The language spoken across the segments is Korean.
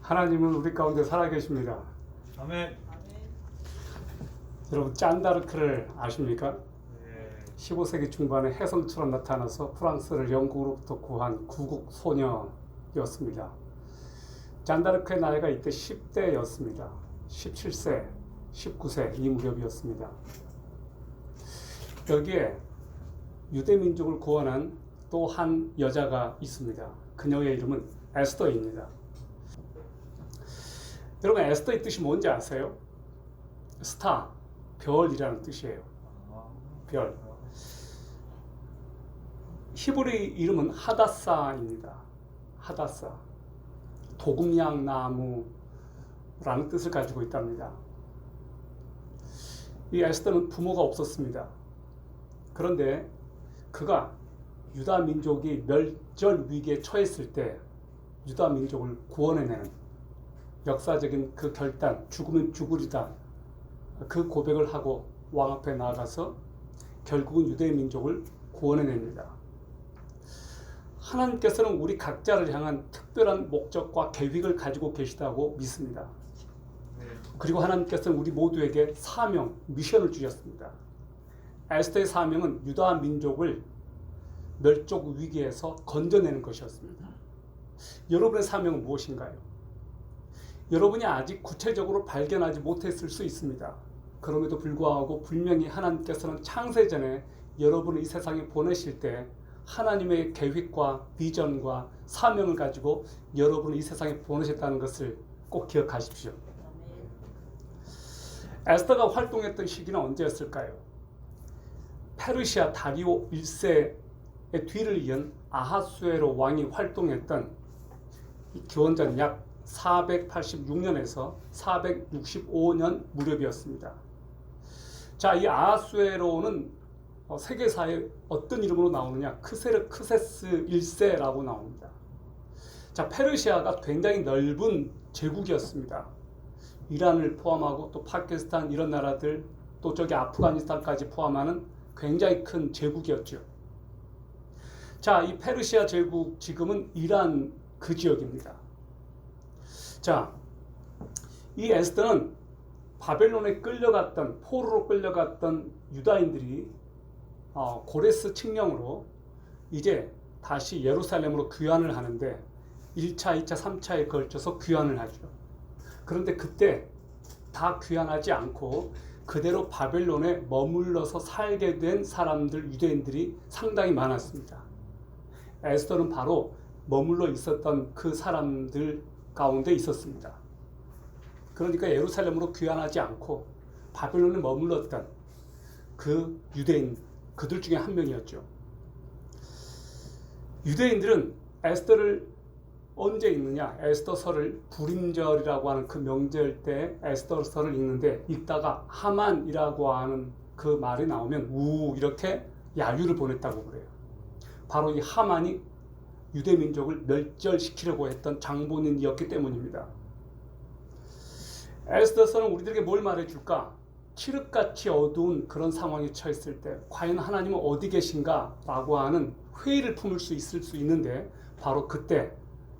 하나님은 우리 가운데 살아계십니다. 아멘. 여러분 짠다르크를 아십니까? 네. 15세기 중반에 혜성처럼 나타나서 프랑스를 영국으로부터 구한 구국 소녀였습니다. 짠다르크의 나이가 이때 10대였습니다. 17세, 19세 이 무렵이었습니다. 여기에 유대민족을 구원한 또 한 여자가 있습니다. 그녀의 이름은 에스더입니다. 여러분 에스더의 뜻이 뭔지 아세요? 스타, 별이라는 뜻이에요. 별. 히브리 이름은 하다사입니다. 하다사. 도금양 나무라는 뜻을 가지고 있답니다. 이 에스더는 부모가 없었습니다. 그런데 그가 유다 민족이 멸절 위기에 처했을 때 유다 민족을 구원해내는 역사적인 그 결단, 죽으면 죽으리다. 그 고백을 하고 왕 앞에 나아가서 결국은 유대 민족을 구원해냅니다. 하나님께서는 우리 각자를 향한 특별한 목적과 계획을 가지고 계시다고 믿습니다. 그리고 하나님께서는 우리 모두에게 사명, 미션을 주셨습니다. 에스더의 사명은 유다 민족을 멸족 위기에서 건져내는 것이었습니다. 여러분의 사명은 무엇인가요? 여러분이 아직 구체적으로 발견하지 못했을 수 있습니다. 그럼에도 불구하고 분명히 하나님께서는 창세전에 여러분을 이 세상에 보내실 때 하나님의 계획과 비전과 사명을 가지고 여러분을 이 세상에 보내셨다는 것을 꼭 기억하십시오. 에스더가 활동했던 시기는 언제였을까요? 페르시아 다리오 1세의 뒤를 이은 아하수에로 왕이 활동했던 기원전 약 486년에서 465년 무렵이었습니다. 자, 이 아하수에로는 세계사에 어떤 이름으로 나오느냐? 크세르크세스 1세라고 나옵니다. 자, 페르시아가 굉장히 넓은 제국이었습니다. 이란을 포함하고 또 파키스탄 이런 나라들 또 저기 아프가니스탄까지 포함하는 굉장히 큰 제국이었죠. 자, 이 페르시아 제국 지금은 이란 그 지역입니다. 자, 이 에스더는 바벨론에 끌려갔던 포로로 끌려갔던 유다인들이 고레스 칙령으로 이제 다시 예루살렘으로 귀환을 하는데 1차, 2차, 3차에 걸쳐서 귀환을 하죠. 그런데 그때 다 귀환하지 않고 그대로 바벨론에 머물러서 살게 된 사람들, 유대인들이 상당히 많았습니다. 에스더는 바로 머물러 있었던 그 사람들 가운데 있었습니다. 그러니까 예루살렘으로 귀환하지 않고 바벨론에 머물렀던 그 유대인, 그들 중에 한 명이었죠. 유대인들은 에스더를 언제 읽느냐? 에스더서를 불임절이라고 하는 그 명절 때 에스더서를 읽는데 읽다가 하만이라고 하는 그 말이 나오면 이렇게 야유를 보냈다고 그래요. 바로 이 하만이 유대 민족을 멸절시키려고 했던 장본인이었기 때문입니다. 에스더서는 우리들에게 뭘 말해줄까? 칠흑같이 어두운 그런 상황에 처했을 때 과연 하나님은 어디 계신가? 라고 하는 회의를 품을 수 있을 수 있는데 바로 그때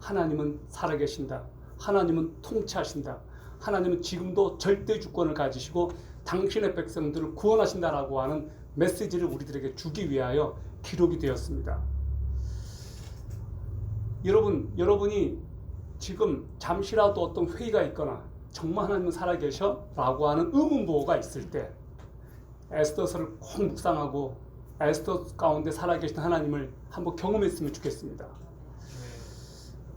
하나님은 살아계신다. 하나님은 통치하신다. 하나님은 지금도 절대 주권을 가지시고 당신의 백성들을 구원하신다라고 하는 메시지를 우리들에게 주기 위하여 기록이 되었습니다. 여러분이 지금 잠시라도 어떤 회의가 있거나 정말 하나님은 살아계셔? 라고 하는 의문부호가 있을 때 에스더서를 꼭 묵상하고 에스더 가운데 살아계신 하나님을 한번 경험했으면 좋겠습니다.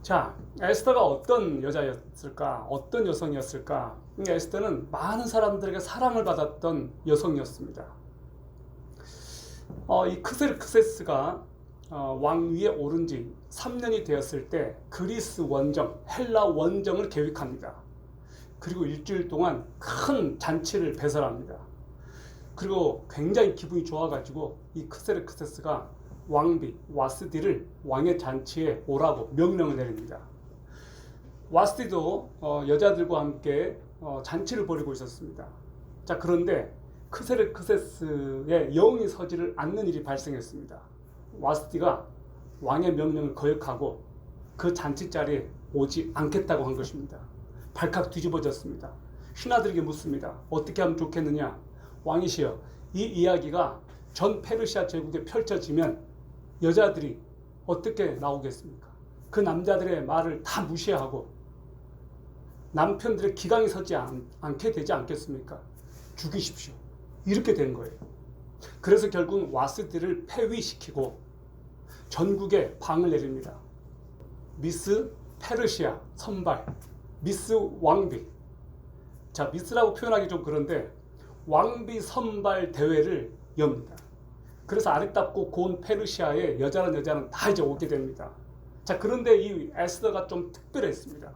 자, 에스더가 어떤 여자였을까? 어떤 여성이었을까? 에스더는 많은 사람들에게 사랑을 받았던 여성이었습니다. 이 크세르크세스가 왕위에 오른 지 3년이 되었을 때 그리스 원정, 헬라 원정을 계획합니다. 그리고 일주일 동안 큰 잔치를 배설합니다. 그리고 굉장히 기분이 좋아가지고 이 크세르크세스가 왕비 와스디를 왕의 잔치에 오라고 명령을 내립니다. 와스디도 여자들과 함께 잔치를 벌이고 있었습니다. 자, 그런데 크세르크세스의 영이 서지를 않는 일이 발생했습니다. 와스디가 왕의 명령을 거역하고 그 잔치 자리에 오지 않겠다고 한 것입니다. 발칵 뒤집어졌습니다. 신하들에게 묻습니다. 어떻게 하면 좋겠느냐? 왕이시여, 이 이야기가 전 페르시아 제국에 펼쳐지면 여자들이 어떻게 나오겠습니까? 그 남자들의 말을 다 무시하고 남편들의 기강이 서지 않게 되지 않겠습니까? 죽이십시오. 이렇게 된 거예요. 그래서 결국 와스디를 폐위시키고 전국에 방을 내립니다. 미스 페르시아 선발, 미스 왕비. 자, 미스라고 표현하기 좀 그런데 왕비 선발 대회를 엽니다. 그래서 아름답고 고운 페르시아의 여자는 다 이제 오게 됩니다. 자, 그런데 이 에스더가 좀 특별했습니다.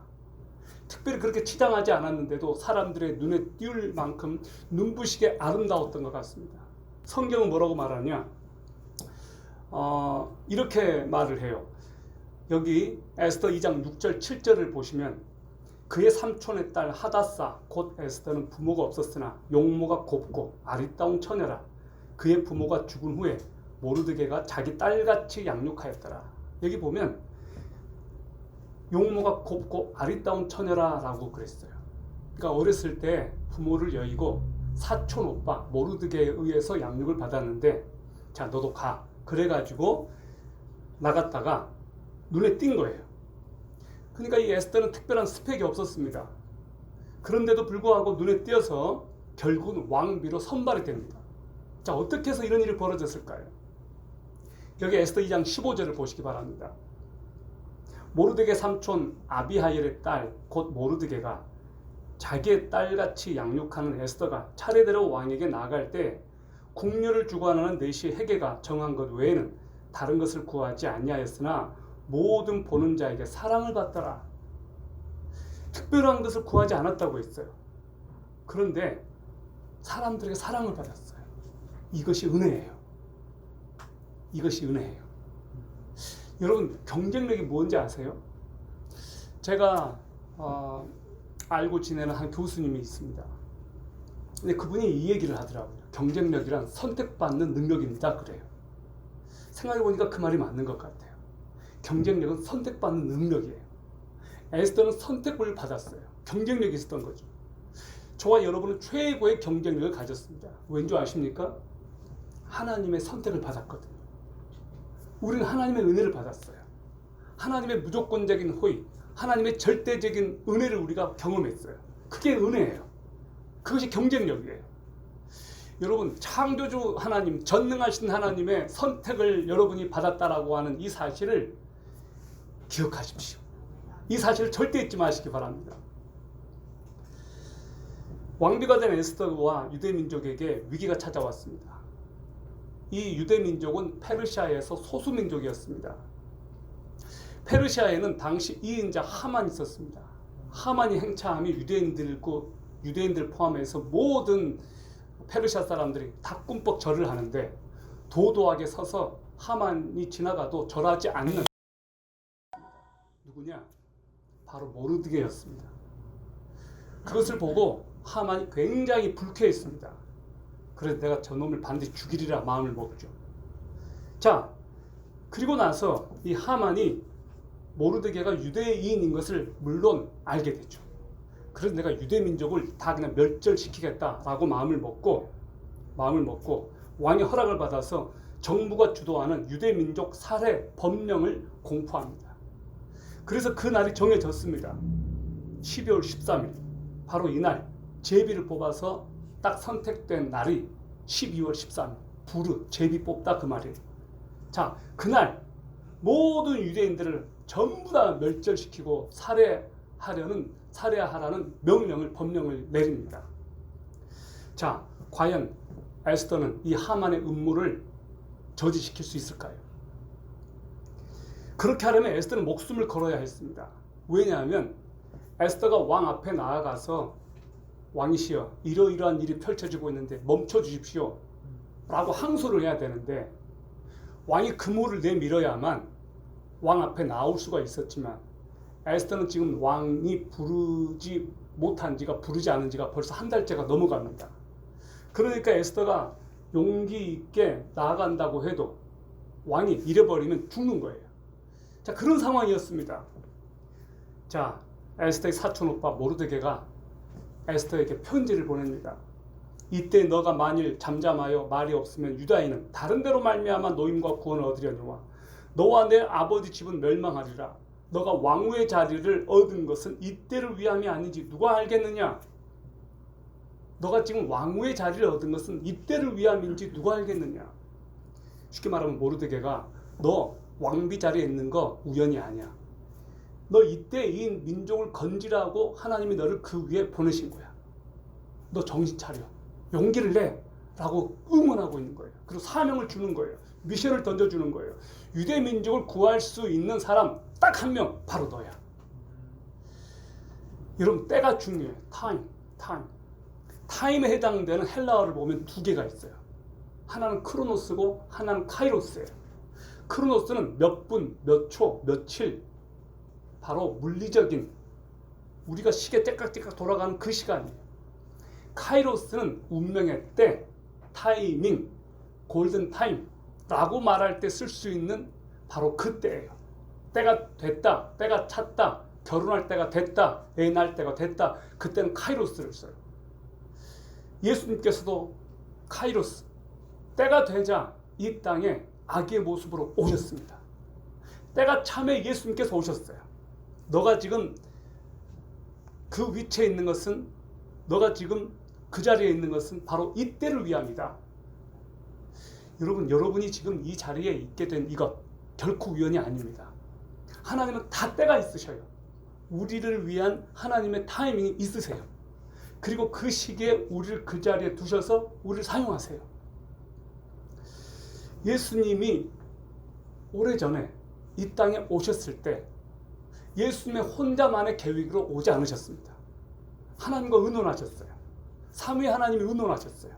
특별히 그렇게 치장하지 않았는데도 사람들의 눈에 띄울 만큼 눈부시게 아름다웠던 것 같습니다. 성경은 뭐라고 말하냐? 이렇게 말을 해요. 여기 에스더 2장 6절 7절을 보시면 그의 삼촌의 딸 하다사 곧 에스더는 부모가 없었으나 용모가 곱고 아리따운 처녀라. 그의 부모가 죽은 후에 모르드게가 자기 딸같이 양육하였더라. 여기 보면 용모가 곱고 아리따운 처녀라 라고 그랬어요. 그러니까 어렸을 때 부모를 여의고 사촌 오빠 모르드게에 의해서 양육을 받았는데 자, 너도 가. 그래가지고 나갔다가 눈에 띈 거예요. 그러니까 이 에스더는 특별한 스펙이 없었습니다. 그런데도 불구하고 눈에 띄어서 결국은 왕비로 선발이 됩니다. 자, 어떻게 해서 이런 일이 벌어졌을까요? 여기 에스더 2장 15절을 보시기 바랍니다. 모르드게 삼촌 아비하일의 딸 곧 모르드게가 자기의 딸같이 양육하는 에스더가 차례대로 왕에게 나아갈 때 국류를 주관하는 내시 헤게가 정한 것 외에는 다른 것을 구하지 아니하였으나 모든 보는 자에게 사랑을 받더라. 특별한 것을 구하지 않았다고 했어요. 그런데 사람들에게 사랑을 받았어요. 이것이 은혜예요. 이것이 은혜예요. 여러분, 경쟁력이 뭔지 아세요? 제가 알고 지내는 한 교수님이 있습니다. 근데 그분이 이 얘기를 하더라고요. 경쟁력이란 선택받는 능력입니다. 그래요. 생각해보니까 그 말이 맞는 것 같아요. 경쟁력은 선택받는 능력이에요. 에스더는 선택을 받았어요. 경쟁력이 있었던 거죠. 저와 여러분은 최고의 경쟁력을 가졌습니다. 왠지 아십니까? 하나님의 선택을 받았거든요. 우리는 하나님의 은혜를 받았어요. 하나님의 무조건적인 호의, 하나님의 절대적인 은혜를 우리가 경험했어요. 그게 은혜예요. 그것이 경쟁력이에요. 여러분, 창조주 하나님, 전능하신 하나님의 선택을 여러분이 받았다라고 하는 이 사실을 기억하십시오. 이 사실을 절대 잊지 마시기 바랍니다. 왕비가 된 에스더와 유대민족에게 위기가 찾아왔습니다. 이 유대민족은 페르시아에서 소수민족이었습니다. 페르시아에는 당시 이인자 하만이 있었습니다. 하만이 행차함이 유대인들 포함해서 모든 페르시아 사람들이 다 꿈뻑 절을 하는데 도도하게 서서 하만이 지나가도 절하지 않는 누구냐? 바로 모르드게였습니다. 그것을 보고 하만이 굉장히 불쾌했습니다. 그래서 내가 저놈을 반드시 죽이리라 마음을 먹죠. 자, 그리고 나서 이 하만이 모르드게가 유대인인 것을 물론 알게 되죠. 그래서 내가 유대민족을 다 그냥 멸절시키겠다라고 마음을 먹고 왕의 허락을 받아서 정부가 주도하는 유대민족 살해 법령을 공포합니다. 그래서 그 날이 정해졌습니다. 12월 13일 바로 이날 제비를 뽑아서 딱 선택된 날이 12월 13일 부르 제비 뽑다 그 말이에요. 자, 그날 모든 유대인들을 전부 다 멸절시키고 살해하라는 법령을 내립니다. 자, 과연 에스더는 이 하만의 음모를 저지시킬 수 있을까요? 그렇게 하려면 에스더는 목숨을 걸어야 했습니다. 왜냐하면 에스더가 왕 앞에 나아가서 왕이시여 이러이러한 일이 펼쳐지고 있는데 멈춰 주십시오 라고 항소를 해야 되는데 왕이 금호를 내밀어야만 왕 앞에 나올 수가 있었지만 에스더는 지금 왕이 부르지 않은 지가 벌써 한 달째가 넘어갑니다. 그러니까 에스더가 용기 있게 나아간다고 해도 왕이 잃어버리면 죽는 거예요. 자, 그런 상황이었습니다. 자, 에스더의 사촌 오빠 모르드게가 에스더에게 편지를 보냅니다. 이때 너가 만일 잠잠하여 말이 없으면 유다인은 다른 데로 말미암아 노임과 구원을 얻으려니와 너와 내 아버지 집은 멸망하리라. 너가 왕후의 자리를 얻은 것은 이때를 위함이 아니지 누가 알겠느냐? 너가 지금 왕후의 자리를 얻은 것은 이때를 위함인지 누가 알겠느냐? 쉽게 말하면 모르드게가 너 왕비 자리에 있는 거 우연이 아니야. 너 이때 이 민족을 건지라고 하나님이 너를 그 위에 보내신 거야. 너 정신 차려. 용기를 내. 라고 응원하고 있는 거예요. 그리고 사명을 주는 거예요. 미션을 던져주는 거예요. 유대 민족을 구할 수 있는 사람 딱 한 명, 바로 너야. 여러분, 때가 중요해. 타임에 해당되는 헬라어를 보면 두 개가 있어요. 하나는 크로노스고 하나는 카이로스예요. 크로노스는 몇 분, 몇 초, 며칠, 바로 물리적인 우리가 시계 떼깍떼깍 돌아가는 그 시간이에요. 카이로스는 운명의 때, 타이밍, 골든타임라고 말할 때 쓸 수 있는 바로 그 때예요. 때가 됐다, 때가 찼다, 결혼할 때가 됐다, 애 낳을 때가 됐다. 그때는 카이로스를 써요. 예수님께서도 카이로스, 때가 되자 이 땅에 아기의 모습으로 오셨습니다. 때가 참에 예수님께서 오셨어요. 너가 지금 그 위치에 있는 것은, 너가 지금 그 자리에 있는 것은 바로 이때를 위함이다. 여러분이 지금 이 자리에 있게 된 이것 결코 우연이 아닙니다. 하나님은 다 때가 있으셔요. 우리를 위한 하나님의 타이밍이 있으세요. 그리고 그 시기에 우리를 그 자리에 두셔서 우리를 사용하세요. 예수님이 오래전에 이 땅에 오셨을 때 예수님의 혼자만의 계획으로 오지 않으셨습니다. 하나님과 의논하셨어요. 삼위 하나님이 의논하셨어요.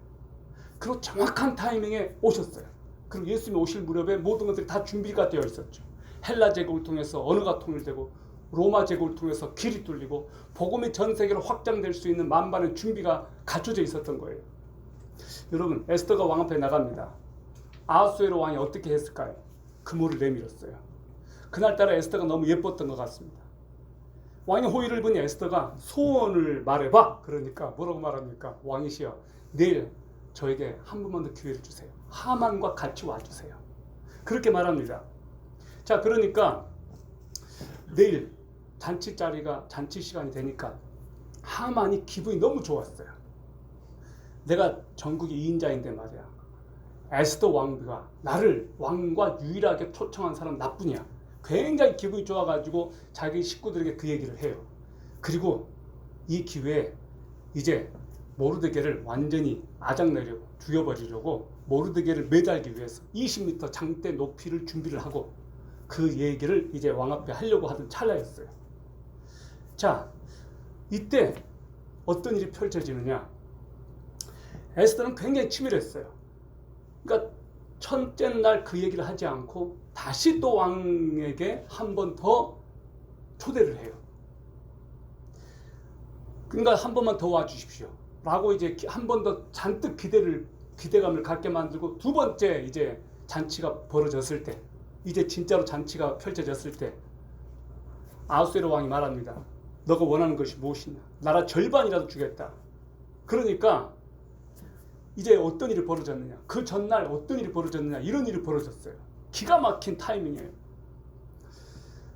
그리고 정확한 타이밍에 오셨어요. 그리고 예수님이 오실 무렵에 모든 것들이 다 준비가 되어 있었죠. 헬라 제국을 통해서 언어가 통일되고 로마 제국을 통해서 길이 뚫리고 복음이 전 세계로 확장될 수 있는 만반의 준비가 갖춰져 있었던 거예요. 여러분, 에스더가 왕 앞에 나갑니다. 아하수에로 왕이 어떻게 했을까요? 그물을 내밀었어요. 그날따라 에스더가 너무 예뻤던 것 같습니다. 왕이 호의를 보니 에스더가 소원을 말해봐. 그러니까 뭐라고 말합니까? 왕이시여, 내일 저에게 한 번만 더 기회를 주세요. 하만과 같이 와주세요. 그렇게 말합니다. 자, 그러니까 내일 잔치 시간이 되니까 하만이 기분이 너무 좋았어요. 내가 전국의 2인자인데 말이야. 에스더 왕비가 나를 왕과 유일하게 초청한 사람 나뿐이야. 굉장히 기분이 좋아가지고 자기 식구들에게 그 얘기를 해요. 그리고 이 기회에 이제 모르드게를 완전히 아작내려고 죽여버리려고 모르드게를 매달기 위해서 20m 장대 높이를 준비를 하고 그 얘기를 이제 왕 앞에 하려고 하던 찰나였어요. 자, 이때 어떤 일이 펼쳐지느냐. 에스더는 굉장히 치밀했어요. 그러니까 첫째 날 그 얘기를 하지 않고 다시 또 왕에게 한 번 더 초대를 해요. 그러니까 한 번만 더 와주십시오 라고 이제 한 번 더 잔뜩 기대감을 갖게 만들고 두 번째 이제 잔치가 벌어졌을 때, 이제 진짜로 잔치가 펼쳐졌을 때 아하수에로 왕이 말합니다. 너가 원하는 것이 무엇이냐? 나라 절반이라도 주겠다. 그러니까 이제 어떤 일이 벌어졌느냐? 그 전날 어떤 일이 벌어졌느냐? 이런 일이 벌어졌어요. 기가 막힌 타이밍이에요.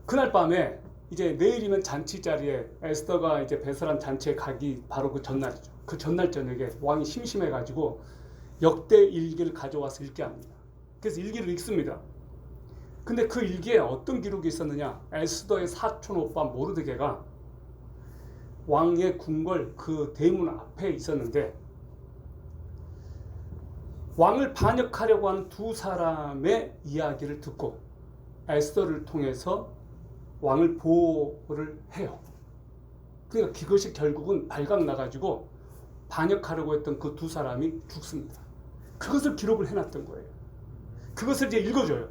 그날 밤에 이제 내일이면 잔치 자리에 에스더가 이제 배설한 잔치에 가기 바로 그 전날이죠. 그 전날 저녁에 왕이 심심해가지고 역대 일기를 가져와서 읽게 합니다. 그래서 일기를 읽습니다. 근데 그 일기에 어떤 기록이 있었느냐? 에스더의 사촌 오빠 모르드게가 왕의 궁궐 그 대문 앞에 있었는데 왕을 반역하려고 하는 두 사람의 이야기를 듣고 에스더를 통해서 왕을 보호를 해요. 그러니까 그것이 결국은 발각나가지고 반역하려고 했던 그 두 사람이 죽습니다. 그것을 기록을 해놨던 거예요. 그것을 이제 읽어줘요.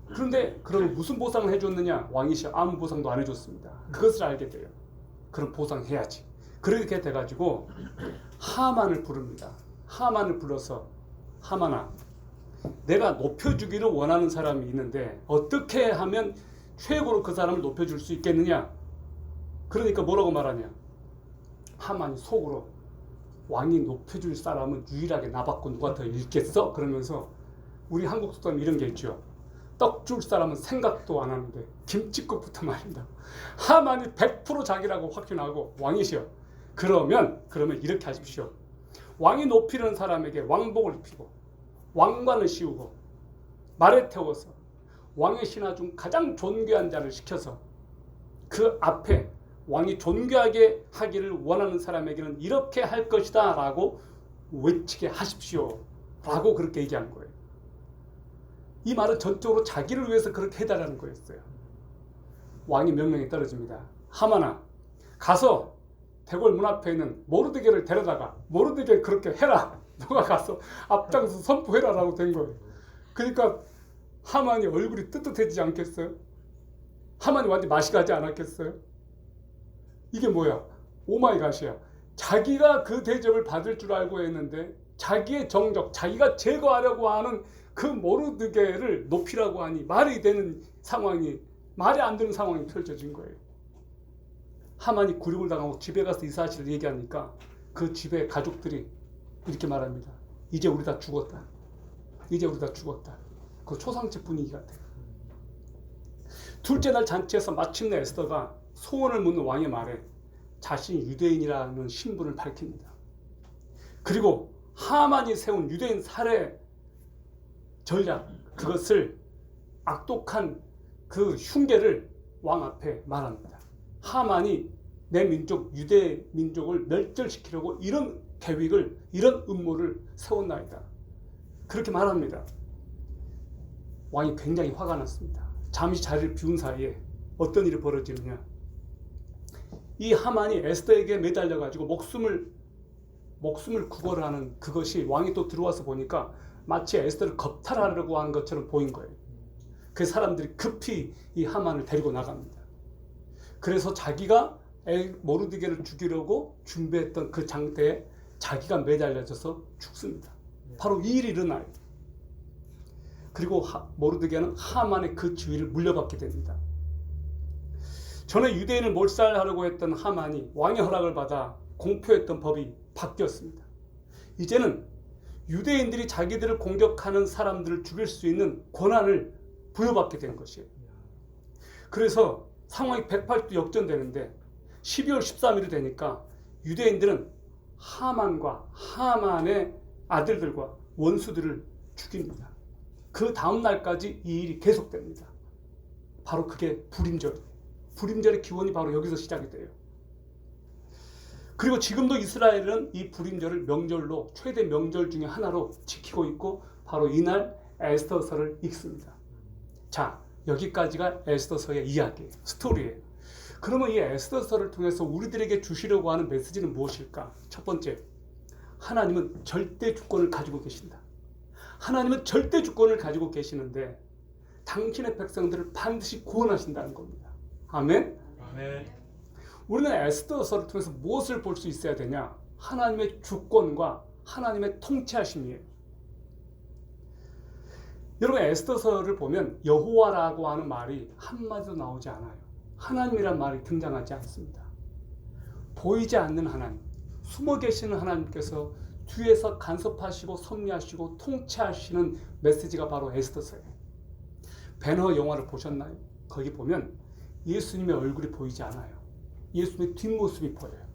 그런데 그럼 무슨 보상을 해줬느냐? 왕이시여, 아무 보상도 안 해줬습니다. 그것을 알게 돼요. 그럼 보상해야지. 그렇게 돼가지고 하만을 부릅니다. 하만을 불러서 하만아, 내가 높여주기를 원하는 사람이 있는데 어떻게 하면 최고로 그 사람을 높여줄 수 있겠느냐? 그러니까 뭐라고 말하냐? 하만이 속으로 왕이 높여줄 사람은 유일하게 나밖에 누가 더 있겠어? 그러면서 우리 한국 속담 이런 게 있죠. 떡 줄 사람은 생각도 안 하는데 김치국부터 말입니다. 하만이 100% 자기라고 확신하고 왕이시여. 그러면 이렇게 하십시오. 왕이 높이는 사람에게 왕복을 입히고 왕관을 씌우고 말에 태워서 왕의 신하 중 가장 존귀한 자를 시켜서 그 앞에 왕이 존귀하게 하기를 원하는 사람에게는 이렇게 할 것이다 라고 외치게 하십시오 라고 그렇게 얘기한 거예요. 이 말은 전적으로 자기를 위해서 그렇게 해달라는 거였어요. 왕이 명령이 떨어집니다. 하만아, 가서 대궐 문 앞에 있는 모르드게를 데려다가 모르드게 그렇게 해라. 너가 가서 앞장서 선포해라 라고 된 거예요. 그러니까 하만이 얼굴이 뜨뜻해지지 않겠어요? 하만이 완전 맛이 가지 않았겠어요? 이게 뭐야? 오마이갓이야. 자기가 그 대접을 받을 줄 알고 했는데 자기의 정적, 자기가 제거하려고 하는 그 모르드게를 높이라고 하니 말이 되는 상황이, 말이 안 되는 상황이 펼쳐진 거예요. 하만이 굴욕을 당하고 집에 가서 이 사실을 얘기하니까 그 집의 가족들이 이렇게 말합니다. 이제 우리 다 죽었다. 이제 우리 다 죽었다. 그 초상집 분위기 같아요. 둘째 날 잔치에서 마침내 에스더가 소원을 묻는 왕의 말에 자신이 유대인이라는 신분을 밝힙니다. 그리고 하만이 세운 유대인 살해 전략, 그것을 악독한 그 흉계를 왕 앞에 말합니다. 하만이 내 민족, 유대 민족을 멸절시키려고 이런 계획을, 이런 음모를 세웠나이다. 그렇게 말합니다. 왕이 굉장히 화가 났습니다. 잠시 자리를 비운 사이에 어떤 일이 벌어지느냐. 이 하만이 에스더에게 매달려가지고 목숨을 구걸하는 그것이 왕이 또 들어와서 보니까 마치 에스더를 겁탈하려고 하는 것처럼 보인 거예요. 그 사람들이 급히 이 하만을 데리고 나갑니다. 그래서 자기가 모르드게를 죽이려고 준비했던 그 장대에 자기가 매달려져서 죽습니다. 바로 이 일이 일어나요. 그리고 모르드게는 하만의 그 지위를 물려받게 됩니다. 전에 유대인을 몰살하려고 했던 하만이 왕의 허락을 받아 공표했던 법이 바뀌었습니다. 이제는 유대인들이 자기들을 공격하는 사람들을 죽일 수 있는 권한을 부여받게 된 것이에요. 그래서 상황이 180도 역전되는데 12월 13일이 되니까 유대인들은 하만과 하만의 아들들과 원수들을 죽입니다. 그 다음 날까지 이 일이 계속됩니다. 바로 그게 불임절이에요. 불임절의 기원이 바로 여기서 시작이 돼요. 그리고 지금도 이스라엘은 이 불임절을 명절로, 최대 명절 중에 하나로 지키고 있고 바로 이날 에스더서를 읽습니다. 자, 여기까지가 에스더서의 이야기예요. 스토리예요. 그러면 이 에스더서를 통해서 우리들에게 주시려고 하는 메시지는 무엇일까? 첫 번째, 하나님은 절대 주권을 가지고 계신다. 하나님은 절대 주권을 가지고 계시는데 당신의 백성들을 반드시 구원하신다는 겁니다. 아멘? 아멘. 우리는 에스더서를 통해서 무엇을 볼 수 있어야 되냐? 하나님의 주권과 하나님의 통치하심이에요. 여러분, 에스더서를 보면 여호와라고 하는 말이 한마디도 나오지 않아요. 하나님이란 말이 등장하지 않습니다. 보이지 않는 하나님, 숨어 계시는 하나님께서 뒤에서 간섭하시고 섭리하시고 통치하시는 메시지가 바로 에스더서예요. 배너 영화를 보셨나요? 거기 보면 예수님의 얼굴이 보이지 않아요. 예수님의 뒷모습이 보여요.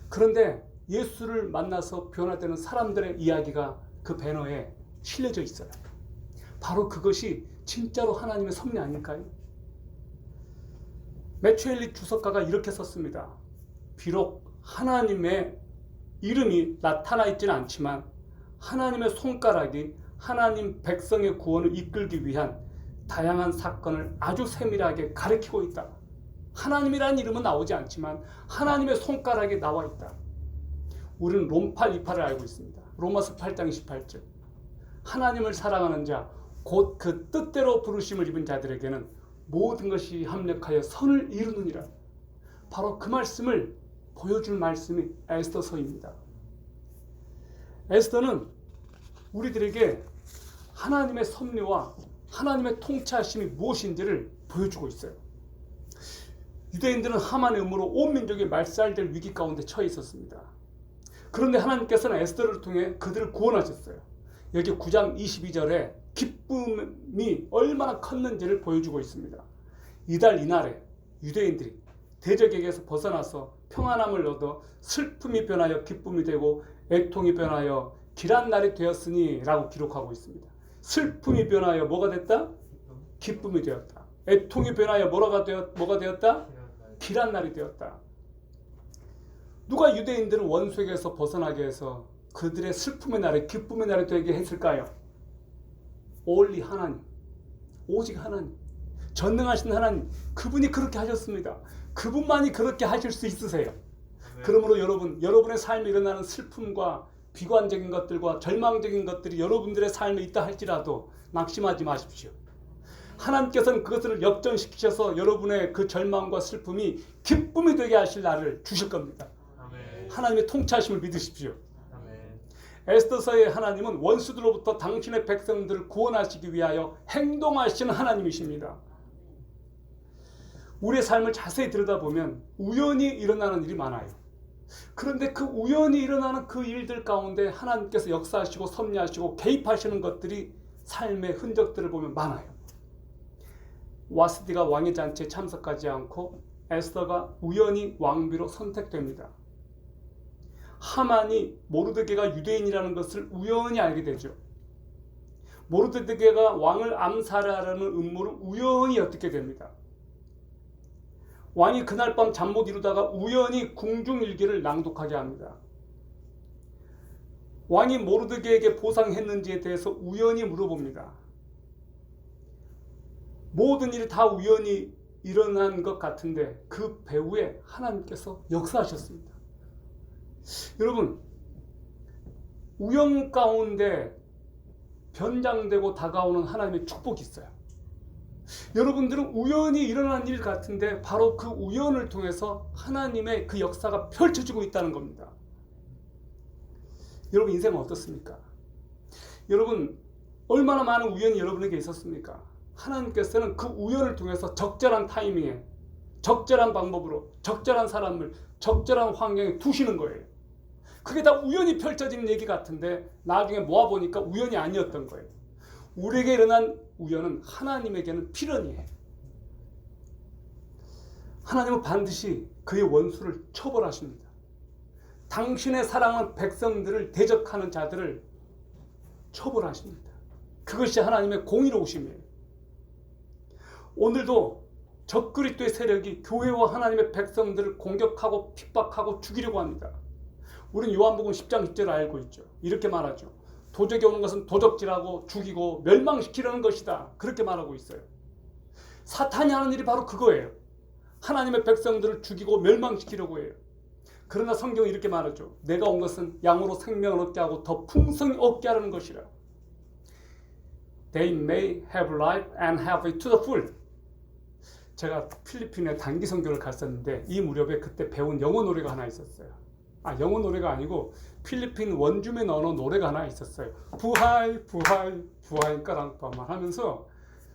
그런데 예수를 만나서 변화되는 사람들의 이야기가 그 배너에 실려져 있어요. 바로 그것이 진짜로 하나님의 섭리 아닐까요? 매추엘리 주석가가 이렇게 썼습니다. 비록 하나님의 이름이 나타나 있지는 않지만 하나님의 손가락이 하나님 백성의 구원을 이끌기 위한 다양한 사건을 아주 세밀하게 가리키고 있다. 하나님이라는 이름은 나오지 않지만 하나님의 손가락이 나와 있다. 우리는 롬팔 28을 알고 있습니다. 로마서 8장 28절. 하나님을 사랑하는 자, 곧 그 뜻대로 부르심을 입은 자들에게는 모든 것이 합력하여 선을 이루느니라. 바로 그 말씀을 보여줄 말씀이 에스더서입니다. 에스더는 우리들에게 하나님의 섭리와 하나님의 통치하심이 무엇인지를 보여주고 있어요. 유대인들은 하만의 음모로 온 민족이 말살될 위기 가운데 처해 있었습니다. 그런데 하나님께서는 에스더를 통해 그들을 구원하셨어요. 여기 9장 22절에 기쁨이 얼마나 컸는지를 보여주고 있습니다. 이달 이날에 유대인들이 대적에게서 벗어나서 평안함을 얻어 슬픔이 변하여 기쁨이 되고 애통이 변하여 길한 날이 되었으니 라고 기록하고 있습니다. 슬픔이 변하여 뭐가 됐다? 기쁨이 되었다. 애통이 변하여 뭐가 되었다? 길한 날이 되었다. 누가 유대인들을 원수에게서 벗어나게 해서 그들의 슬픔의 날에 기쁨의 날이 되게 했을까요? only 하나님, 오직 하나님, 전능하신 하나님, 그분이 그렇게 하셨습니다. 그분만이 그렇게 하실 수 있으세요. 그러므로 여러분의 삶에 일어나는 슬픔과 비관적인 것들과 절망적인 것들이 여러분들의 삶에 있다 할지라도 낙심하지 마십시오. 하나님께서는 그것을 역전시키셔서 여러분의 그 절망과 슬픔이 기쁨이 되게 하실 날을 주실 겁니다. 아멘. 하나님의 통치하심을 믿으십시오. 아멘. 에스더서의 하나님은 원수들로부터 당신의 백성들을 구원하시기 위하여 행동하시는 하나님이십니다. 우리의 삶을 자세히 들여다보면 우연히 일어나는 일이 많아요. 그런데 그 우연히 일어나는 그 일들 가운데 하나님께서 역사하시고 섭리하시고 개입하시는 것들이 삶의 흔적들을 보면 많아요. 와스디가 왕의 잔치에 참석하지 않고 에스더가 우연히 왕비로 선택됩니다. 하만이 모르드게가 유대인이라는 것을 우연히 알게 되죠. 모르드게가 왕을 암살하려는 음모를 우연히 엿듣게 됩니다. 왕이 그날 밤 잠 못 이루다가 우연히 궁중일기를 낭독하게 합니다. 왕이 모르드게에게 보상했는지에 대해서 우연히 물어봅니다. 모든 일이 다 우연히 일어난 것 같은데 그 배후에 하나님께서 역사하셨습니다. 여러분, 우연 가운데 변장되고 다가오는 하나님의 축복이 있어요. 여러분들은 우연히 일어난 일 같은데 바로 그 우연을 통해서 하나님의 그 역사가 펼쳐지고 있다는 겁니다. 여러분 인생은 어떻습니까? 여러분 얼마나 많은 우연이 여러분에게 있었습니까? 하나님께서는 그 우연을 통해서 적절한 타이밍에 적절한 방법으로 적절한 사람을 적절한 환경에 두시는 거예요. 그게 다 우연히 펼쳐지는 얘기 같은데 나중에 모아보니까 우연이 아니었던 거예요. 우리에게 일어난 우연은 하나님에게는 필연이에요. 하나님은 반드시 그의 원수를 처벌하십니다. 당신의 사랑하는 백성들을 대적하는 자들을 처벌하십니다. 그것이 하나님의 공의로우심이에요. 오늘도 적그리스도의 세력이 교회와 하나님의 백성들을 공격하고 핍박하고 죽이려고 합니다. 우리는 요한복음 10장 10절을 알고 있죠. 이렇게 말하죠. 도적이 오는 것은 도적질하고 죽이고 멸망시키려는 것이다. 그렇게 말하고 있어요. 사탄이 하는 일이 바로 그거예요. 하나님의 백성들을 죽이고 멸망시키려고 해요. 그러나 성경은 이렇게 말하죠. 내가 온 것은 양으로 생명을 얻게 하고 더 풍성히 얻게 하려는 것이라. They may have life and have it to the full. 제가 필리핀에 단기 선교를 갔었는데 이 무렵에 그때 배운 영어 노래가 하나 있었어요. 영어 노래가 아니고 필리핀 원주민 언어 노래가 하나 있었어요. 부하이 부하이 부하이 까랑빠만 하면서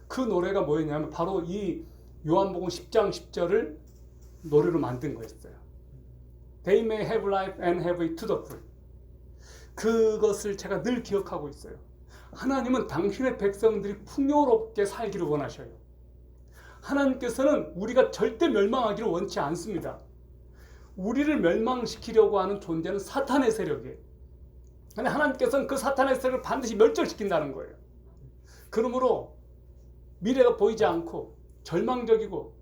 그 노래가 뭐였냐면 바로 이 요한복음 10장 10절을 노래로 만든 거였어요. They may have life and have it to the full. 그것을 제가 늘 기억하고 있어요. 하나님은 당신의 백성들이 풍요롭게 살기를 원하셔요. 하나님께서는 우리가 절대 멸망하기를 원치 않습니다. 우리를 멸망시키려고 하는 존재는 사탄의 세력이에요. 근데 하나님께서는 그 사탄의 세력을 반드시 멸절시킨다는 거예요. 그러므로 미래가 보이지 않고 절망적이고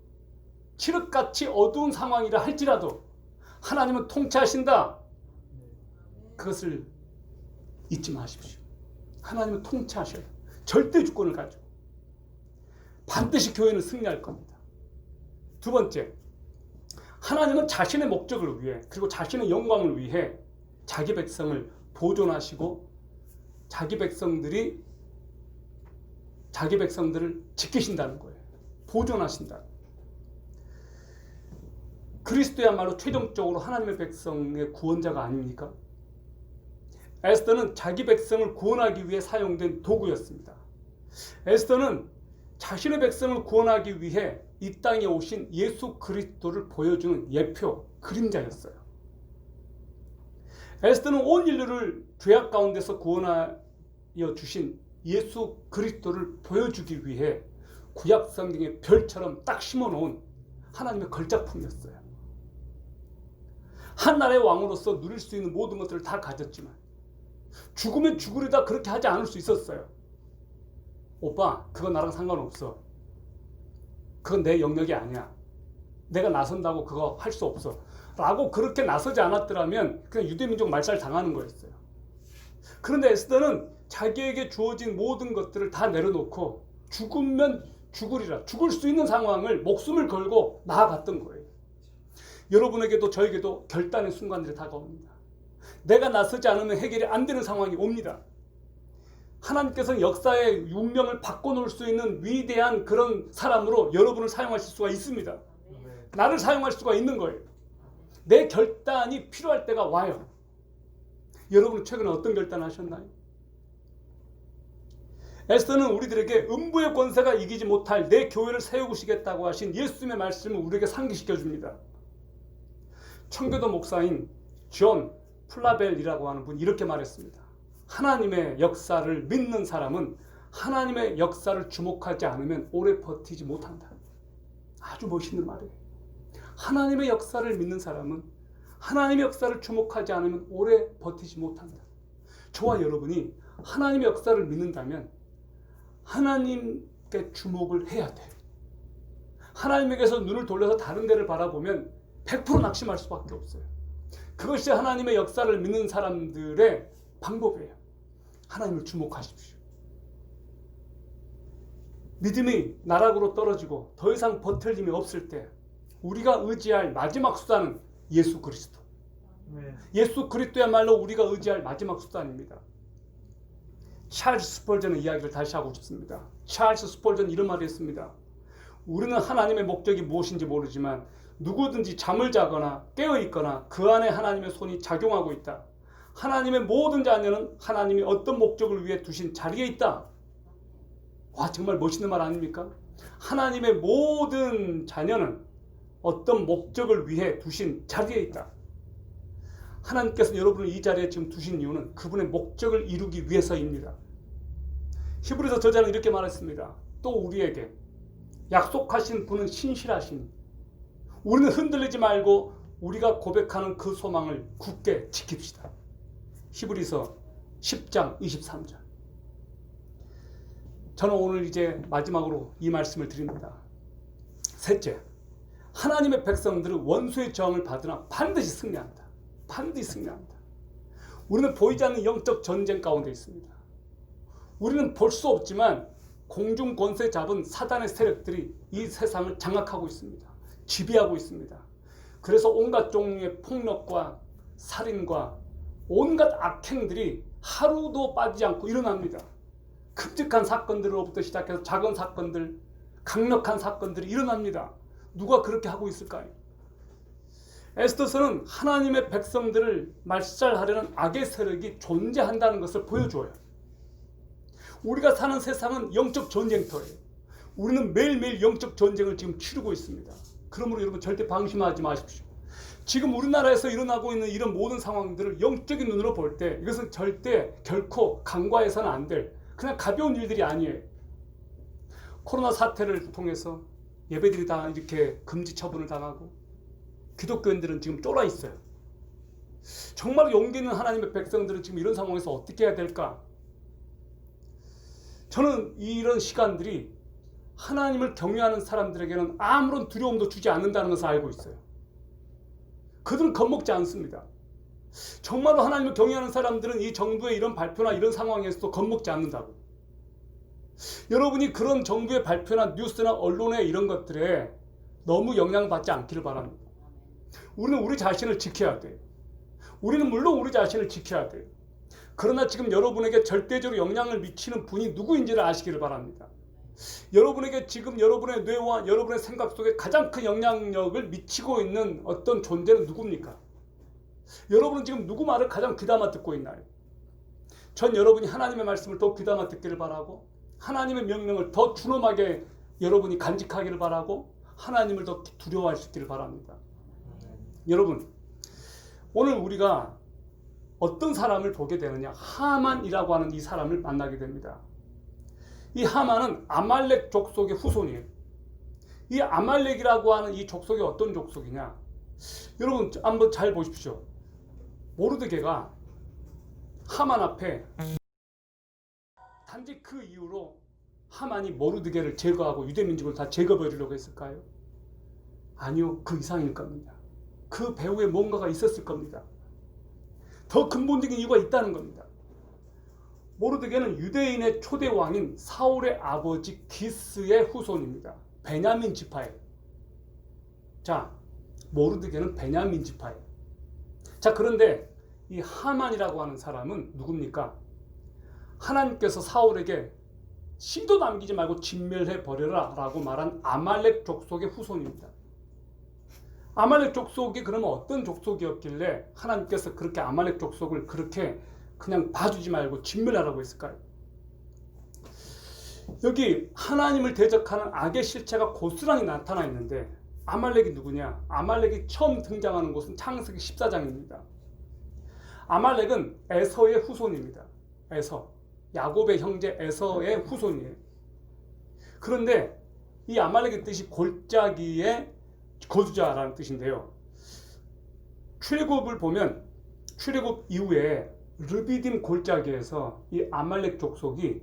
칠흑같이 어두운 상황이라 할지라도 하나님은 통치하신다. 그것을 잊지 마십시오. 하나님은 통치하셔요. 절대 주권을 가지고. 반드시 교회는 승리할 겁니다. 두 번째, 하나님은 자신의 목적을 위해 그리고 자신의 영광을 위해 자기 백성을 보존하시고 자기 백성들을 지키신다는 거예요. 보존하신다. 그리스도야말로 최종적으로 하나님의 백성의 구원자가 아닙니까? 에스더는 자기 백성을 구원하기 위해 사용된 도구였습니다. 에스더는 자신의 백성을 구원하기 위해 이 땅에 오신 예수 그리스도를 보여주는 예표, 그림자였어요. 에스더는 온 인류를 죄악 가운데서 구원하여 주신 예수 그리스도를 보여주기 위해 구약 성경에 별처럼 딱 심어놓은 하나님의 걸작품이었어요. 한 나라의 왕으로서 누릴 수 있는 모든 것들을 다 가졌지만 죽으면 죽으리다 그렇게 하지 않을 수 있었어요. 오빠, 그건 나랑 상관없어. 그건 내 영역이 아니야. 내가 나선다고 그거 할 수 없어. 라고 그렇게 나서지 않았더라면 그냥 유대민족 말살 당하는 거였어요. 그런데 에스더는 자기에게 주어진 모든 것들을 다 내려놓고 죽으면 죽으리라, 죽을 수 있는 상황을 목숨을 걸고 나아갔던 거예요. 여러분에게도 저에게도 결단의 순간들이 다가옵니다. 내가 나서지 않으면 해결이 안 되는 상황이 옵니다. 하나님께서는 역사의 운명을 바꿔놓을 수 있는 위대한 그런 사람으로 여러분을 사용하실 수가 있습니다. 나를 사용할 수가 있는 거예요. 내 결단이 필요할 때가 와요. 여러분은 최근에 어떤 결단을 하셨나요? 에스더는 우리들에게 음부의 권세가 이기지 못할 내 교회를 세우시겠다고 하신 예수님의 말씀을 우리에게 상기시켜 줍니다. 청교도 목사인 존 플라벨이라고 하는 분이 이렇게 말했습니다. 하나님의 역사를 믿는 사람은 하나님의 역사를 주목하지 않으면 오래 버티지 못한다. 아주 멋있는 말이에요. 하나님의 역사를 믿는 사람은 하나님의 역사를 주목하지 않으면 오래 버티지 못한다. 저와 여러분이 하나님의 역사를 믿는다면 하나님께 주목을 해야 돼요. 하나님에게서 눈을 돌려서 다른 데를 바라보면 100% 낙심할 수밖에 없어요. 그것이 하나님의 역사를 믿는 사람들의 방법이에요. 하나님을 주목하십시오. 믿음이 나락으로 떨어지고 더 이상 버틸 힘이 없을 때 우리가 의지할 마지막 수단은 예수 그리스도. 예수 그리스도야말로 우리가 의지할 마지막 수단입니다. 찰스 스펄전의 이야기를 다시 하고 싶습니다. 찰스 스펄전 이런 말을 했습니다. 우리는 하나님의 목적이 무엇인지 모르지만 누구든지 잠을 자거나 깨어있거나 그 안에 하나님의 손이 작용하고 있다. 하나님의 모든 자녀는 하나님이 어떤 목적을 위해 두신 자리에 있다. 와, 정말 멋있는 말 아닙니까? 하나님의 모든 자녀는 어떤 목적을 위해 두신 자리에 있다. 하나님께서 여러분을 이 자리에 지금 두신 이유는 그분의 목적을 이루기 위해서입니다. 히브리서 저자는 이렇게 말했습니다. 또 우리에게 약속하신 분은 신실하시니 우리는 흔들리지 말고 우리가 고백하는 그 소망을 굳게 지킵시다. 히브리서 10장 23절. 저는 오늘 이제 마지막으로 이 말씀을 드립니다. 셋째, 하나님의 백성들은 원수의 저항을 받으나 반드시 승리한다. 반드시 승리한다. 우리는 보이지 않는 영적 전쟁 가운데 있습니다. 우리는 볼 수 없지만 공중 권세 잡은 사단의 세력들이 이 세상을 장악하고 있습니다. 지배하고 있습니다. 그래서 온갖 종류의 폭력과 살인과 온갖 악행들이 하루도 빠지지 않고 일어납니다. 끔찍한 사건들로부터 시작해서 작은 사건들, 강력한 사건들이 일어납니다. 누가 그렇게 하고 있을까요? 에스더서는 하나님의 백성들을 말살하려는 악의 세력이 존재한다는 것을 보여줘요. 우리가 사는 세상은 영적 전쟁터예요. 우리는 매일매일 영적 전쟁을 지금 치르고 있습니다. 그러므로 여러분 절대 방심하지 마십시오. 지금 우리나라에서 일어나고 있는 이런 모든 상황들을 영적인 눈으로 볼 때 이것은 절대 결코 간과해서는 안 될 그냥 가벼운 일들이 아니에요. 코로나 사태를 통해서 예배들이 다 이렇게 금지 처분을 당하고 기독교인들은 지금 쫄아 있어요. 정말 용기 있는 하나님의 백성들은 지금 이런 상황에서 어떻게 해야 될까? 저는 이런 시간들이 하나님을 경외하는 사람들에게는 아무런 두려움도 주지 않는다는 것을 알고 있어요. 그들은 겁먹지 않습니다. 정말로 하나님을 경외하는 사람들은 이 정부의 이런 발표나 이런 상황에서도 겁먹지 않는다고. 여러분이 그런 정부의 발표나 뉴스나 언론의 이런 것들에 너무 영향받지 않기를 바랍니다. 우리는 우리 자신을 지켜야 돼요. 우리는 물론 우리 자신을 지켜야 돼요. 그러나 지금 여러분에게 절대적으로 영향을 미치는 분이 누구인지를 아시기를 바랍니다. 여러분에게 지금 여러분의 뇌와 여러분의 생각 속에 가장 큰 영향력을 미치고 있는 어떤 존재는 누굽니까? 여러분은 지금 누구 말을 가장 귀담아 듣고 있나요? 전 여러분이 하나님의 말씀을 더 귀담아 듣기를 바라고 하나님의 명령을 더 준엄하게 여러분이 간직하기를 바라고 하나님을 더 두려워할 수 있기를 바랍니다. 여러분, 오늘 우리가 어떤 사람을 보게 되느냐? 하만이라고 하는 이 사람을 만나게 됩니다. 이 하만은 아말렉 족속의 후손이에요. 이 아말렉이라고 하는 이 족속이 어떤 족속이냐? 여러분 한번 잘 보십시오. 모르드게가 하만 앞에 단지 그 이유로 하만이 모르드게를 제거하고 유대 민족을 다 제거해버리려고 했을까요? 아니요, 그 이상일 겁니다. 그 배후에 뭔가가 있었을 겁니다. 더 근본적인 이유가 있다는 겁니다. 모르드게는 유대인의 초대 왕인 사울의 아버지 기스의 후손입니다. 베냐민 지파예요. 자, 모르드게는 베냐민 지파예요. 자, 그런데 이 하만이라고 하는 사람은 누굽니까? 하나님께서 사울에게 씨도 남기지 말고 진멸해 버려라 라고 말한 아말렉 족속의 후손입니다. 아말렉 족속이 그러면 어떤 족속이었길래 하나님께서 그렇게 아말렉 족속을 그렇게 그냥 봐주지 말고 진멸하라고 했을까요? 여기 하나님을 대적하는 악의 실체가 고스란히 나타나 있는데 아말렉이 누구냐? 아말렉이 처음 등장하는 곳은 창세기 14장입니다. 아말렉은 에서의 후손입니다. 에서, 야곱의 형제 에서의 후손이에요. 그런데 이 아말렉의 뜻이 골짜기의 거주자라는 뜻인데요. 출애굽을 보면 출애굽 이후에 르비딤 골짜기에서 이 아말렉 족속이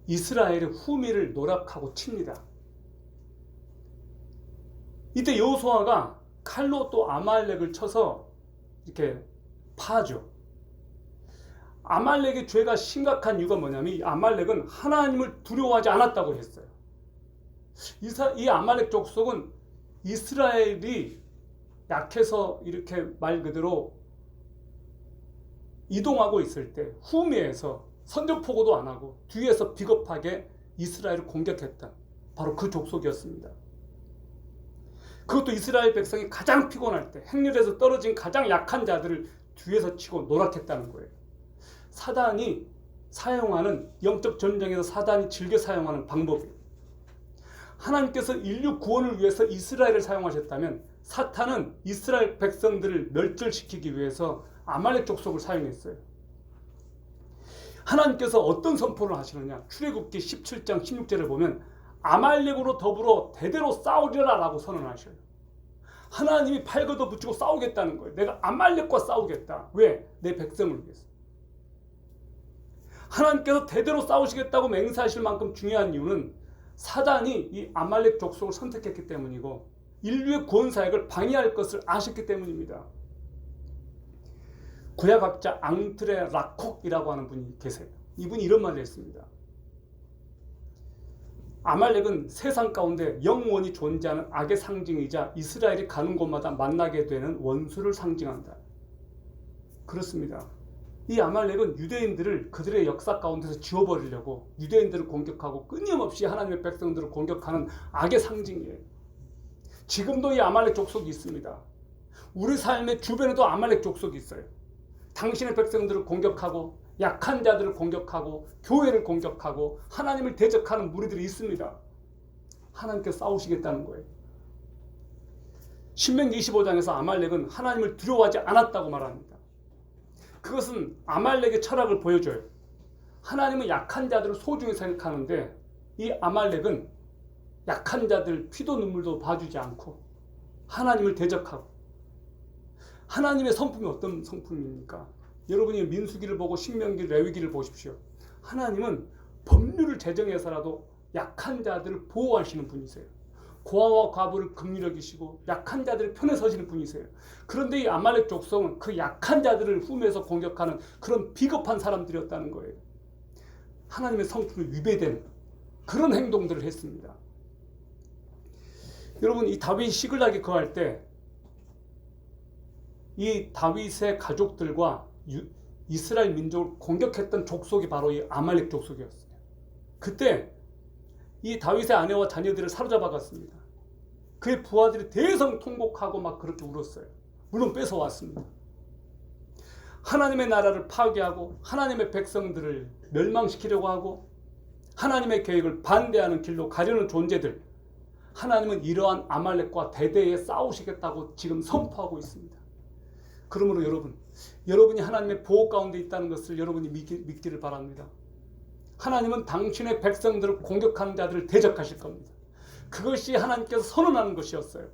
이스라엘의 후미를 노략하고 칩니다. 이때 여호수아가 칼로 또 아말렉을 쳐서 이렇게 파죠. 아말렉의 죄가 심각한 이유가 뭐냐면 이 아말렉은 하나님을 두려워하지 않았다고 했어요. 이 아말렉 족속은 이스라엘이 약해서 이렇게 말 그대로 이동하고 있을 때 후미에서 선전포고도 안 하고 뒤에서 비겁하게 이스라엘을 공격했다. 바로 그 족속이었습니다. 그것도 이스라엘 백성이 가장 피곤할 때 행렬에서 떨어진 가장 약한 자들을 뒤에서 치고 노략했다는 거예요. 사단이 사용하는 영적 전쟁에서 사단이 즐겨 사용하는 방법이에요. 하나님께서 인류 구원을 위해서 이스라엘을 사용하셨다면 사탄은 이스라엘 백성들을 멸절시키기 위해서 아말렉 족속을 사용했어요. 하나님께서 어떤 선포를 하시느냐? 출애굽기 17장 16절을 보면 아말렉으로 더불어 대대로 싸우리라 라고 선언하셔요. 하나님이 팔 걷어붙이고 싸우겠다는 거예요. 내가 아말렉과 싸우겠다. 왜? 내 백성을 위해서. 하나님께서 대대로 싸우시겠다고 맹세하실 만큼 중요한 이유는 사단이 이 아말렉 족속을 선택했기 때문이고 인류의 구원 사역을 방해할 것을 아셨기 때문입니다. 구약학자 앙드레 라콕이라고 하는 분이 계세요. 이분이 이런 말을 했습니다. 아말렉은 세상 가운데 영원히 존재하는 악의 상징이자 이스라엘이 가는 곳마다 만나게 되는 원수를 상징한다. 그렇습니다. 이 아말렉은 유대인들을 그들의 역사 가운데서 지워버리려고 유대인들을 공격하고 끊임없이 하나님의 백성들을 공격하는 악의 상징이에요. 지금도 이 아말렉 족속이 있습니다. 우리 삶의 주변에도 아말렉 족속이 있어요. 당신의 백성들을 공격하고 약한 자들을 공격하고 교회를 공격하고 하나님을 대적하는 무리들이 있습니다. 하나님께서 싸우시겠다는 거예요. 신명기 25장에서 아말렉은 하나님을 두려워하지 않았다고 말합니다. 그것은 아말렉의 철학을 보여줘요. 하나님은 약한 자들을 소중히 생각하는데 이 아말렉은 약한 자들 피도 눈물도 봐주지 않고 하나님을 대적하고 하나님의 성품이 어떤 성품입니까? 여러분이 민수기를 보고 신명기, 레위기를 보십시오. 하나님은 법률을 제정해서라도 약한 자들을 보호하시는 분이세요. 고아와 과부를 긍휼히 여기시고 약한 자들의 편에 서시는 분이세요. 그런데 이 아말렉 족속은 그 약한 자들을 훔에서 공격하는 그런 비겁한 사람들이었다는 거예요. 하나님의 성품을 위배되는 그런 행동들을 했습니다. 여러분, 이 다윗이 시글락에 거할 때 이 다윗의 가족들과 이스라엘 민족을 공격했던 족속이 바로 이 아말렉 족속이었어요. 그때 이 다윗의 아내와 자녀들을 사로잡아 갔습니다. 그의 부하들이 대성통곡하고 막 그렇게 울었어요. 물론 뺏어왔습니다. 하나님의 나라를 파괴하고 하나님의 백성들을 멸망시키려고 하고 하나님의 계획을 반대하는 길로 가려는 존재들, 하나님은 이러한 아말렉과 대대에 싸우시겠다고 지금 선포하고 있습니다. 그러므로 여러분이 하나님의 보호 가운데 있다는 것을 여러분이 믿기를 바랍니다. 하나님은 당신의 백성들을 공격하는 자들을 대적하실 겁니다. 그것이 하나님께서 선언하는 것이었어요.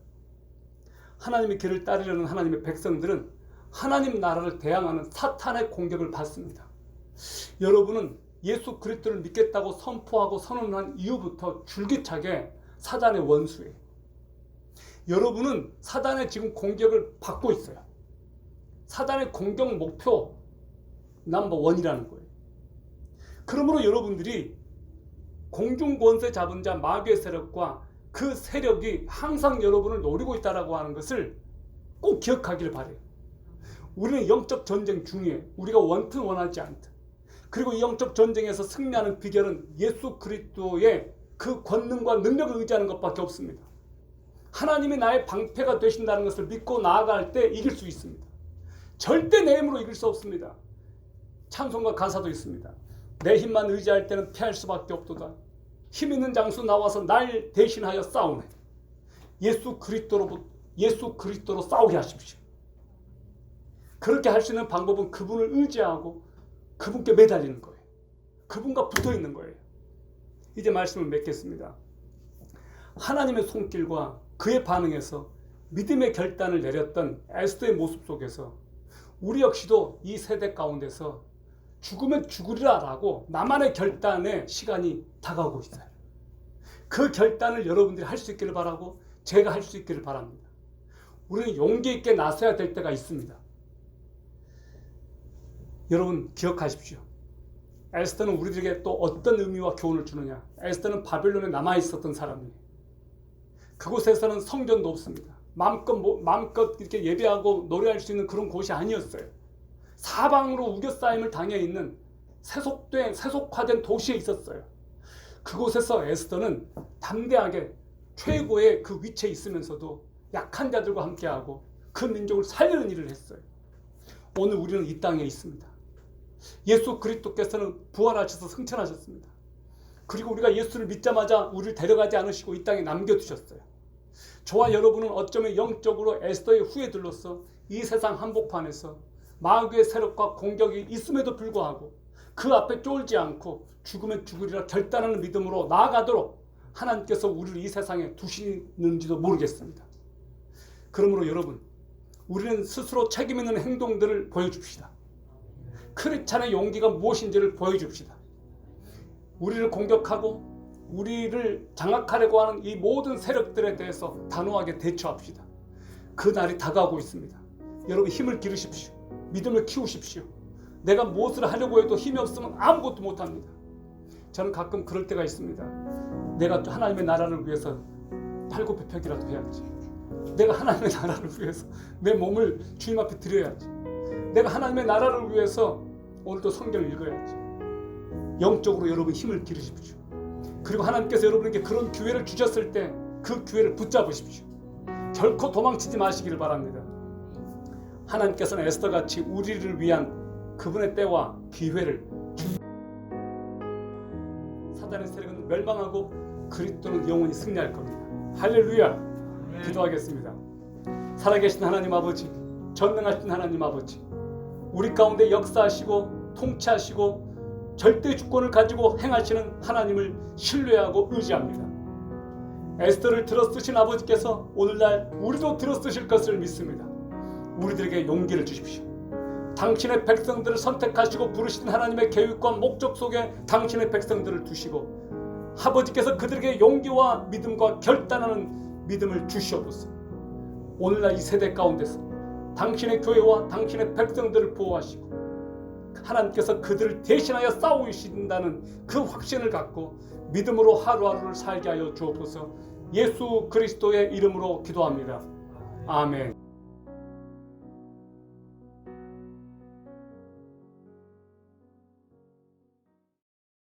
하나님의 길을 따르려는 하나님의 백성들은 하나님 나라를 대항하는 사탄의 공격을 받습니다. 여러분은 예수 그리스도를 믿겠다고 선포하고 선언한 이후부터 줄기차게 사단의 원수예요. 여러분은 사단의 지금 공격을 받고 있어요. 사단의 공격 목표 넘버1이라는 거예요. 그러므로 여러분들이 공중권세 잡은 자 마귀의 세력과 그 세력이 항상 여러분을 노리고 있다라고 하는 것을 꼭 기억하기를 바라요. 우리는 영적 전쟁 중이에요. 우리가 원튼 원하지 않든. 그리고 이 영적 전쟁에서 승리하는 비결은 예수 그리스도의 그 권능과 능력을 의지하는 것밖에 없습니다. 하나님이 나의 방패가 되신다는 것을 믿고 나아갈 때 이길 수 있습니다. 절대 내 힘으로 이길 수 없습니다. 찬송가 가사도 있습니다. 내 힘만 의지할 때는 패할 수밖에 없도다. 힘 있는 장수 나와서 날 대신하여 싸우네. 예수 그리스도로 싸우게 하십시오. 그렇게 할 수 있는 방법은 그분을 의지하고 그분께 매달리는 거예요. 그분과 붙어 있는 거예요. 이제 말씀을 맺겠습니다. 하나님의 손길과 그의 반응에서 믿음의 결단을 내렸던 에스더의 모습 속에서 우리 역시도 이 세대 가운데서 죽으면 죽으리라 라고 나만의 결단의 시간이 다가오고 있어요. 그 결단을 여러분들이 할 수 있기를 바라고 제가 할 수 있기를 바랍니다. 우리는 용기 있게 나서야 될 때가 있습니다. 여러분 기억하십시오. 에스더는 우리들에게 또 어떤 의미와 교훈을 주느냐. 에스더는 바벨론에 남아있었던 사람이에요. 그곳에서는 성전도 없습니다. 마음껏 이렇게 예배하고 노래할 수 있는 그런 곳이 아니었어요. 사방으로 우겨싸임을 당해 있는 세속화된 도시에 있었어요. 그곳에서 에스더는 담대하게 최고의 그 위치에 있으면서도 약한 자들과 함께하고 그 민족을 살리는 일을 했어요. 오늘 우리는 이 땅에 있습니다. 예수 그리스도께서는 부활하셔서 승천하셨습니다. 그리고 우리가 예수를 믿자마자 우리를 데려가지 않으시고 이 땅에 남겨두셨어요. 저와 여러분은 어쩌면 영적으로 에스더의 후예들로서 이 세상 한복판에서 마귀의 세력과 공격이 있음에도 불구하고 그 앞에 쫄지 않고 죽으면 죽으리라 결단하는 믿음으로 나아가도록 하나님께서 우리를 이 세상에 두시는지도 모르겠습니다. 그러므로 여러분, 우리는 스스로 책임 있는 행동들을 보여줍시다. 크리스찬의 용기가 무엇인지를 보여줍시다. 우리를 공격하고 우리를 장악하려고 하는 이 모든 세력들에 대해서 단호하게 대처합시다. 그 날이 다가오고 있습니다. 여러분 힘을 기르십시오. 믿음을 키우십시오. 내가 무엇을 하려고 해도 힘이 없으면 아무것도 못합니다. 저는 가끔 그럴 때가 있습니다. 내가 하나님의 나라를 위해서 팔굽혀펴기라도 해야지. 내가 하나님의 나라를 위해서 내 몸을 주님 앞에 드려야지. 내가 하나님의 나라를 위해서 오늘도 성경을 읽어야지. 영적으로 여러분 힘을 기르십시오. 그리고 하나님께서 여러분에게 그런 기회를 주셨을 때 그 기회를 붙잡으십시오. 결코 도망치지 마시기를 바랍니다. 하나님께서는 에스더같이 우리를 위한 그분의 때와 기회를 사단의 세력은 멸망하고 그리스도는 영원히 승리할 겁니다. 할렐루야. 기도하겠습니다. 살아계신 하나님 아버지, 전능하신 하나님 아버지, 우리 가운데 역사하시고 통치하시고 절대 주권을 가지고 행하시는 하나님을 신뢰하고 의지합니다. 에스더를 들어쓰신 아버지께서 오늘날 우리도 들어쓰실 것을 믿습니다. 우리들에게 용기를 주십시오. 당신의 백성들을 선택하시고 부르신 하나님의 계획과 목적 속에 당신의 백성들을 두시고 아버지께서 그들에게 용기와 믿음과 결단하는 믿음을 주시옵소서. 오늘날 이 세대 가운데서 당신의 교회와 당신의 백성들을 보호하시고 하나님께서 그들을 대신하여 싸우신다는 그 확신을 갖고 믿음으로 하루하루를 살게 하여 주옵소서. 예수 그리스도의 이름으로 기도합니다. 아멘.